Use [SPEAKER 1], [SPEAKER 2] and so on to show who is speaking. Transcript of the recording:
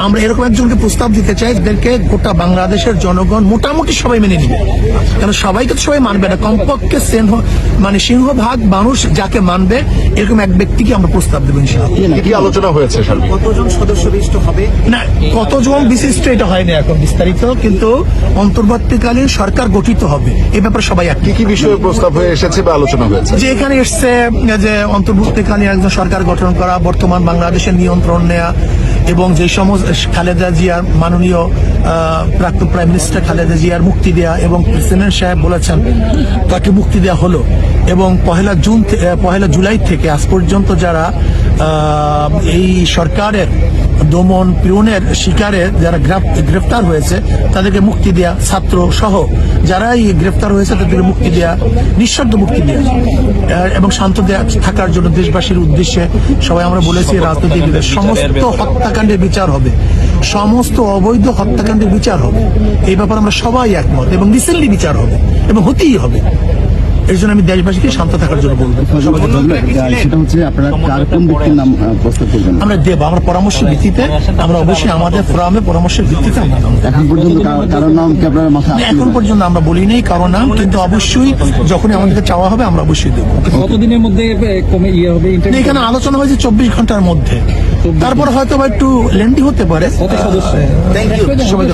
[SPEAKER 1] আমরা এরকম একজনকে প্রস্তাব দিতে চাই, যাদেরকে গোটা বাংলাদেশের জনগণ মোটামুটি সবাই মেনে নিবে। কারণ সবাইকে তো সবাই মানবে না, কমপক্ষে সিংহভাগ মানুষ যাকে মানবে এরকম এক ব্যক্তিকে আমরা প্রস্তাব দেবো ইনশাআল্লাহ।
[SPEAKER 2] কি আলোচনা হয়েছে?
[SPEAKER 3] কতজন সদস্য বিশিষ্ট হবে
[SPEAKER 1] না, কতজন বিশিষ্ট এটা হয়নি এখন বিস্তারিত, কিন্তু অন্তর্বর্তীকালীন সরকার গঠিত হবে এ ব্যাপারে সবাই এক।
[SPEAKER 2] কি বিষয়ে প্রস্তাব হয়ে এসেছে বা আলোচনা হয়েছে?
[SPEAKER 1] যে এখানে এসছে যে অন্তর্বর্তীকালীন একজন সরকার গঠন করা, বর্তমান বাংলাদেশের নিয়ন্ত্রণ নেয়া, এবং যে সমস্ত খালেদা জিয়ার মাননীয় প্রাক্তন প্রাইম মিনিস্টার খালেদা জিয়ার মুক্তি দেয়া, এবং প্রেসিডেন্ট সাহেব বলেছেন তাকে মুক্তি দেয়া হলো, এবং পহেলা জুলাই থেকে আজ পর্যন্ত যারা এই সরকারের দমন পীড়নের শিকারে যারা গ্রেফতার হয়েছে তাদেরকে মুক্তি দেয়া, ছাত্র সহ যারাই গ্রেফতার হয়েছে তাদেরকে মুক্তি দেয়া, নিঃশর্ত মুক্তি দেয়া, এবং শান্ত থাকার জন্য দেশবাসীর উদ্দেশ্যে সবাই আমরা বলেছি রাজনীতিবিদের সমস্ত হত্যাকাণ্ডের বিচার হবে, সমস্ত অবৈধ হত্যাকাণ্ডের বিচার হবে। এই ব্যাপারে আমরা সবাই একমত, এবং রিসেন্টলি বিচার হবে এবং হতেই হবে। এর জন্য আমি দেশবাসীকে শান্ত থাকার জন্য বলবো।
[SPEAKER 4] সেটা হচ্ছে আপনারা কার কোন ব্যক্তির নাম প্রস্তাব করবেন?
[SPEAKER 1] আমরা দেব, আমরা পরামর্শের ভিত্তিতে, আমরা অবশ্যই আমাদের ফোরামে পরামর্শের ভিত্তিতে আমরা
[SPEAKER 4] এখন পর্যন্ত কারোর নাম কি আপনার মাথায় আসছে?
[SPEAKER 1] এখন পর্যন্ত আমরা বলি নেই কারো নাম, কিন্তু অবশ্যই যখনই আমাদেরকে চাওয়া হবে আমরা অবশ্যই দেবো।
[SPEAKER 5] কতদিনের মধ্যে হবে?
[SPEAKER 1] এখানে আলোচনা হয়েছে 24 ঘন্টার মধ্যে, তারপর হয়তো বা একটু লেন্দি হতে পারে।
[SPEAKER 5] কত সদস্য?
[SPEAKER 1] থ্যাংক ইউ সবাইকে।